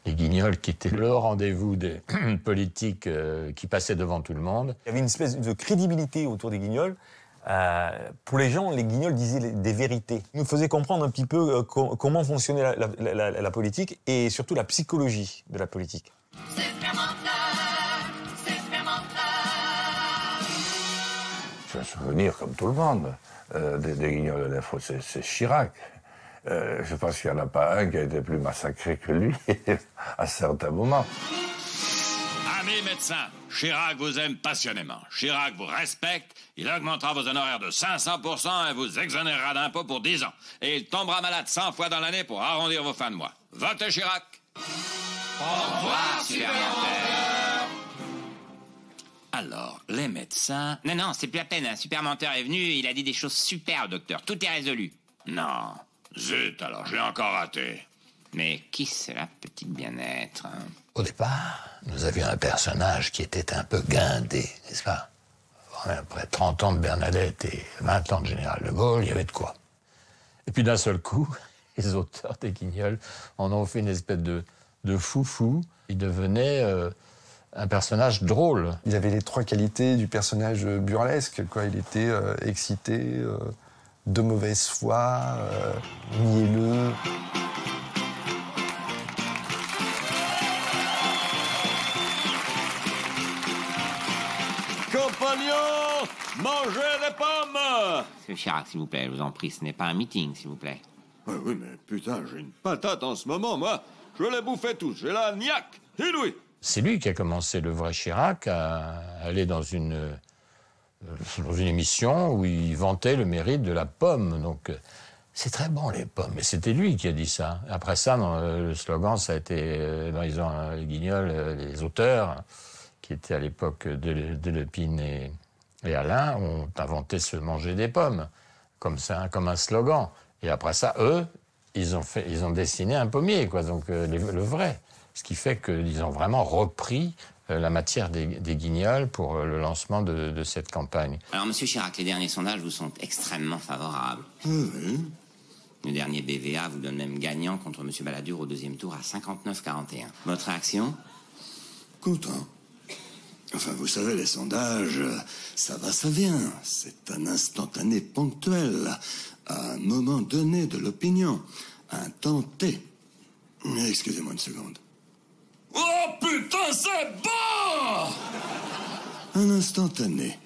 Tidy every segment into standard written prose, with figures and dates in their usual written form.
Les Guignols qui étaient le rendez-vous des politiques qui passaient devant tout le monde. Il y avait une espèce de crédibilité autour des Guignols. Pour les gens, les Guignols disaient des vérités. Ils nous faisaient comprendre un petit peu comment fonctionnait la politique et surtout la psychologie de la politique. J'ai un souvenir, comme tout le monde, des Guignols de l'info, c'est Chirac. Je pense qu'il n'y en a pas un qui a été plus massacré que lui à certains moments. Amis médecins, Chirac vous aime passionnément. Chirac vous respecte, il augmentera vos honoraires de 500% et vous exonérera d'impôts pour 10 ans. Et il tombera malade 100 fois dans l'année pour arrondir vos fins de mois. Votez Chirac. Au revoir, supplémentaire. Alors, les médecins... Non, c'est plus la peine. Un super menteur est venu, il a dit des choses super, docteur. Tout est résolu. Non. Zut, alors, je l'ai encore raté. Mais qui c'est la petite bien-être, hein? Au départ, nous avions un personnage qui était un peu guindé, n'est-ce pas? Après 30 ans de Bernadette et 20 ans de Général de Gaulle, il y avait de quoi. Et puis d'un seul coup, les auteurs des Guignols en ont fait une espèce de foufou. Il devenait un personnage drôle. Il avait les trois qualités du personnage burlesque, quoi. Il était excité, de mauvaise foi, mielleux. Compagnons, mangez des pommes! Monsieur Chirac, s'il vous plaît, je vous en prie, ce n'est pas un meeting, s'il vous plaît. Oui, mais putain, j'ai une patate en ce moment, moi. Je les bouffais tous, j'ai la niaque, inouïe. C'est lui qui a commencé, le vrai Chirac, à aller dans une émission où il vantait le mérite de la pomme. Donc, c'est très bon, les pommes. Mais c'était lui qui a dit ça. Après ça, le slogan, ça a été, les Guignols, les auteurs, qui étaient à l'époque de Lepine et Alain, ont inventé se manger des pommes, comme un slogan. Et après ça, eux, ils ont dessiné un pommier, quoi, donc le vrai. Ce qui fait qu'ils ont vraiment repris la matière des Guignols pour le lancement de cette campagne. Alors, monsieur Chirac, les derniers sondages vous sont extrêmement favorables. Le dernier BVA vous donne même gagnant contre monsieur Balladur au deuxième tour à 59-41. Votre réaction? Content. Enfin, vous savez, les sondages, ça va, ça vient. C'est un instantané ponctuel, à un moment donné de l'opinion, un temps T. Excusez-moi une seconde. Oh putain, c'est bon! Un instantané.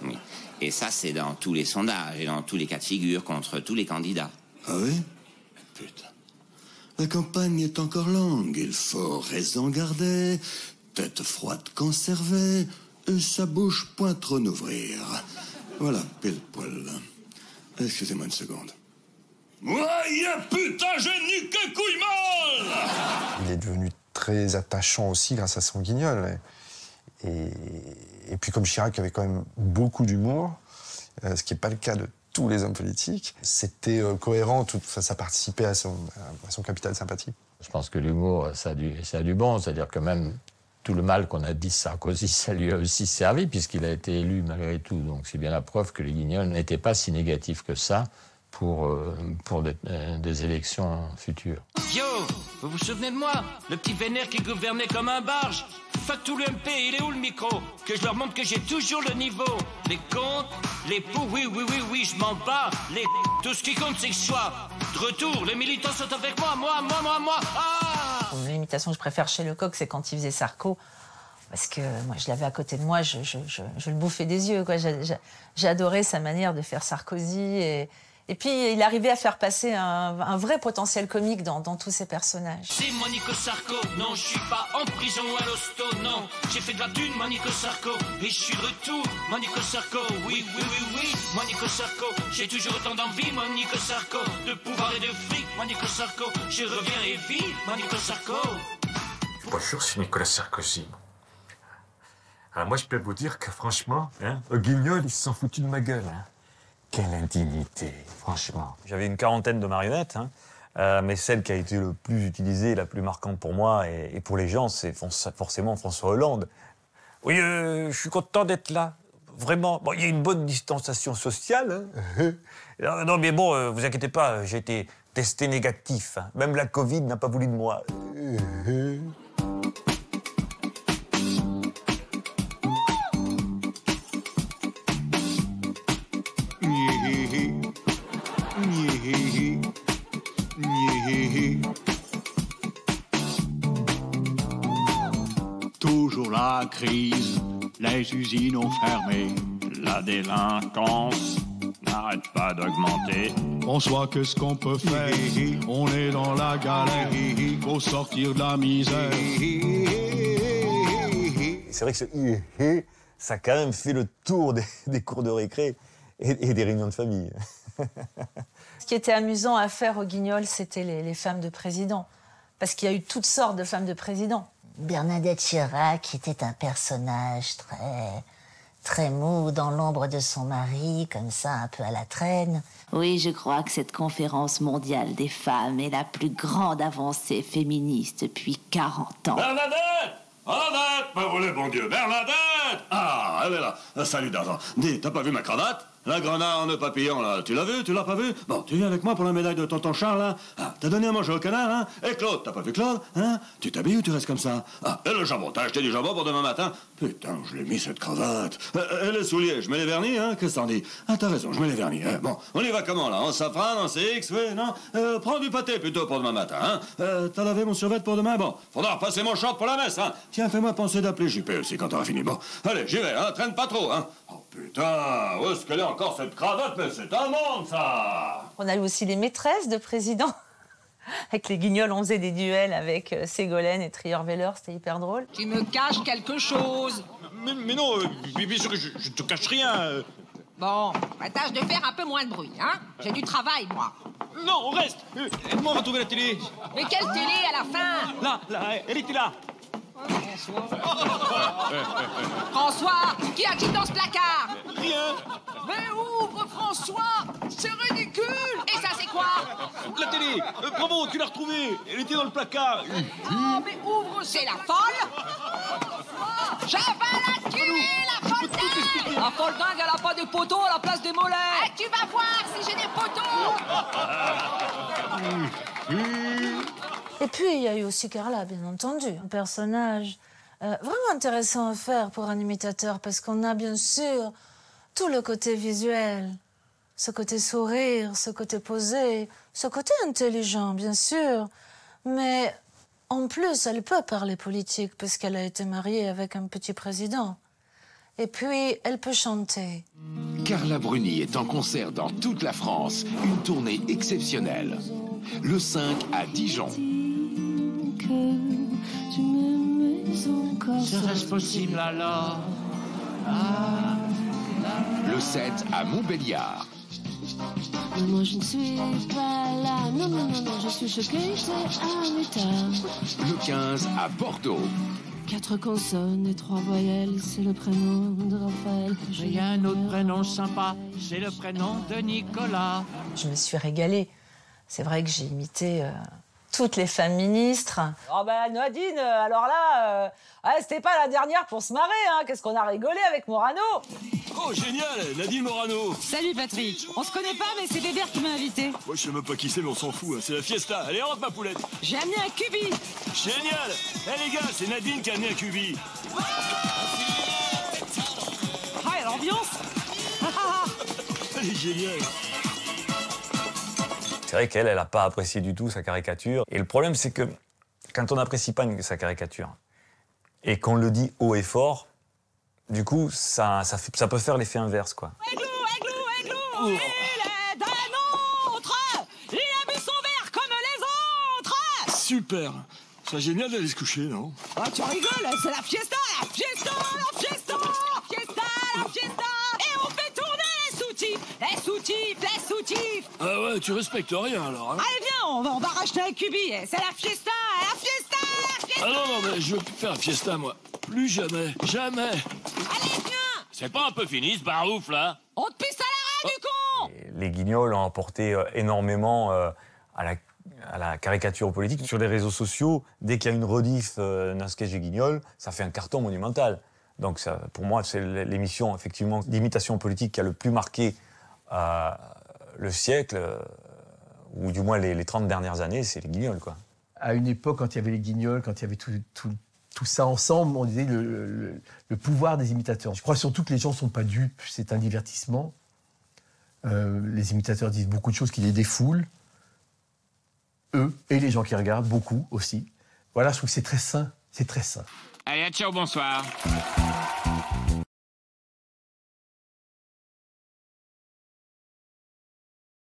Oui. Et ça, c'est dans tous les sondages et dans tous les cas de figure contre tous les candidats. Ah oui? Putain. La campagne est encore longue. Il faut raison garder, tête froide conservée, et sa bouche point trop n'ouvrir. Voilà, pile poil. Excusez-moi une seconde. Ouais, putain, j'ai niqué couille molle! Il est devenu très attachant aussi grâce à son Guignol. Et puis comme Chirac avait quand même beaucoup d'humour, ce qui n'est pas le cas de tous les hommes politiques, c'était cohérent, ça participait à son capital sympathie. Je pense que l'humour, ça a du bon, c'est-à-dire que même tout le mal qu'on a dit Sarkozy, ça lui a aussi servi, puisqu'il a été élu malgré tout. Donc c'est bien la preuve que les Guignols n'étaient pas si négatifs que ça pour des élections futures. Yo, vous vous souvenez de moi? Le petit vénère qui gouvernait comme un barge. Fuck tout le MP, il est où le micro? Que je leur montre que j'ai toujours le niveau. Les comptes, les poux, oui, je m'en bats. Tout ce qui compte, c'est que je sois de retour. Les militants sont avec moi, moi. Ah! L'imitation que je préfère chez Lecoq, c'est quand il faisait Sarko. Parce que moi, je l'avais à côté de moi, je le bouffais des yeux, quoi. J'adorais sa manière de faire Sarkozy. Et puis, il arrivait à faire passer un vrai potentiel comique dans tous ses personnages. C'est moi Nico Sarko, non, je suis pas en prison à l'hosto, non. J'ai fait de la thune, moi Nico Sarko, et je suis de retour, moi Nico Sarko, oui, moi Nico Sarko. J'ai toujours autant d'envie, moi Nico Sarko, de pouvoir et de fric, moi Nico Sarko. Je reviens et vis, moi Nico Sarko. Bonjour, c'est Nicolas Sarkozy. Alors moi, je peux vous dire que franchement, au Guignol, ils se sont foutus de ma gueule. Quelle indignité, franchement. J'avais une quarantaine de marionnettes, mais celle qui a été le plus utilisée, la plus marquante pour moi et pour les gens, c'est forcément François Hollande. Oui, je suis content d'être là, vraiment. Bon, il y a une bonne distanciation sociale. Non, mais bon, vous inquiétez pas, j'ai été testé négatif. Même la Covid n'a pas voulu de moi. Toujours la crise, les usines ont fermé. La délinquance n'arrête pas d'augmenter. François, qu'est-ce qu'on peut faire? On est dans la galère, faut sortir de la misère. C'est vrai que ce ça a quand même fait le tour des cours de récré et des réunions de famille. Ce qui était amusant à faire au Guignol, c'était les femmes de président. Parce qu'il y a eu toutes sortes de femmes de président. Bernadette Chirac était un personnage très mou, dans l'ombre de son mari, comme ça, un peu à la traîne. Oui, je crois que cette conférence mondiale des femmes est la plus grande avancée féministe depuis 40 ans. Bernadette! Bernadette! Mais vous le bon Dieu, Bernadette! Ah, elle est là. Salut d'argent. Dis, t'as pas vu ma cravate? La grenade en papillon, là. Tu l'as vu? Tu l'as pas vu? Bon, tu viens avec moi pour la médaille de tonton Charles, hein? Ah, t'as donné à manger au canard, hein? Et Claude, t'as pas vu Claude? Hein? Tu t'habilles ou tu restes comme ça? Ah, et le jambon, t'as acheté du jambon pour demain matin? Putain, je l'ai mis cette cravate. Et les souliers, je mets les vernis, hein? Qu'est-ce que t'en dis? Ah, t'as raison, je mets les vernis. Bon, on y va comment, là? En safran, en CX, oui, non? Prends du pâté plutôt pour demain matin, hein? T'as lavé mon survêt pour demain? Bon, faudra repasser mon short pour la messe, hein? Tiens, fais-moi penser d'appeler JP aussi quand t'auras fini. Bon, allez, j'y vais, hein? Traîne pas trop, hein? Oh putain, où est-ce qu'elle est encore cette cravate? Mais c'est un monde, ça! On a eu aussi les maîtresses de président. Avec les Guignols, on faisait des duels avec Ségolène et Trierweiler, c'était hyper drôle. Tu me caches quelque chose. Mais non, bien sûr que je te cache rien. Bon, tâche de faire un peu moins de bruit, hein? J'ai du travail, moi. Non, on reste. Aide-moi à retrouver la télé. Mais quelle télé à la fin? Là, elle était là. François, qui a-t-il dans ce placard? Rien. Mais ouvre, François! C'est ridicule! Et ça, c'est quoi? La télé. Bravo, tu l'as retrouvée. Elle était dans le placard. Oh, mais ouvre, c'est la folle! Je vais la tuer, la folle dingue! La folle dingue, elle a pas de poteaux à la place des mollets! Ah, tu vas voir si j'ai des poteaux! Et puis, il y a eu aussi Carla, bien entendu. Un personnage vraiment intéressant à faire pour un imitateur, parce qu'on a bien sûr tout le côté visuel, ce côté sourire, ce côté posé, ce côté intelligent, bien sûr. Mais en plus, elle peut parler politique, parce qu'elle a été mariée avec un petit président. Et puis, elle peut chanter. Carla Bruni est en concert dans toute la France. Une tournée exceptionnelle. Le 5 à Dijon. Serait-ce possible alors? Le 7 à Montbéliard. Maman, je ne suis pas là. Non, je suis choquée, c'est un état. Le 15 à Bordeaux. 4 consonnes et 3 voyelles, c'est le prénom de Raphaël. Il y a un autre prénom sympa, c'est le prénom de Nicolas. Je me suis régalée. C'est vrai que j'ai imité toutes les femmes ministres. Oh ben Nadine, alors là, c'était pas la dernière pour se marrer, hein. Qu'est-ce qu'on a rigolé avec Morano. Oh génial, Nadine Morano. Salut Patrick, on se connaît pas mais c'est Bébert qui m'a invité. Moi je sais même pas qui c'est mais on s'en fout, hein. C'est la fiesta. Allez rentre ma poulette. J'ai amené un cubi. Génial. Les gars, c'est Nadine qui a amené un cubi. Ah, et l'ambiance. Elle est géniale. C'est vrai qu'elle n'a pas apprécié du tout sa caricature. Et le problème, c'est que quand on n'apprécie pas sa caricature et qu'on le dit haut et fort, du coup, ça peut faire l'effet inverse, quoi. Aiglou, il est d'un autre. Il a bu son verre comme les autres. Super. C'est génial d'aller se coucher, non? Ah, tu rigoles, c'est la fiesta, la fiesta, la fiesta, la fiesta, la fiesta. Et on fait tourner les soutifs, les soutifs, les soutifs. Ah ouais, tu respectes rien, alors, hein? Allez, viens, on va racheter un cubi. C'est la fiesta, la fiesta, la fiesta. Ah non, mais je veux plus faire un fiesta, moi. Plus jamais. Jamais. Allez, viens. C'est pas un peu fini, ce barouf, là? On te pisse à l'arrêt, du con. Et les Guignols ont apporté énormément à la caricature politique. Sur les réseaux sociaux, dès qu'il y a une rediff d'un sketch des Guignols, ça fait un carton monumental. Donc ça, pour moi, c'est l'émission effectivement d'imitation politique qui a le plus marqué le siècle, ou du moins les 30 dernières années, c'est les Guignols, quoi. À une époque, quand il y avait les Guignols, quand il y avait tout ça ensemble, on disait le pouvoir des imitateurs. Je crois surtout que les gens ne sont pas dupes, c'est un divertissement. Les imitateurs disent beaucoup de choses qui les défoulent, eux et les gens qui regardent, beaucoup aussi. Voilà, je trouve que c'est très sain, c'est très sain. Allez, ciao, bonsoir.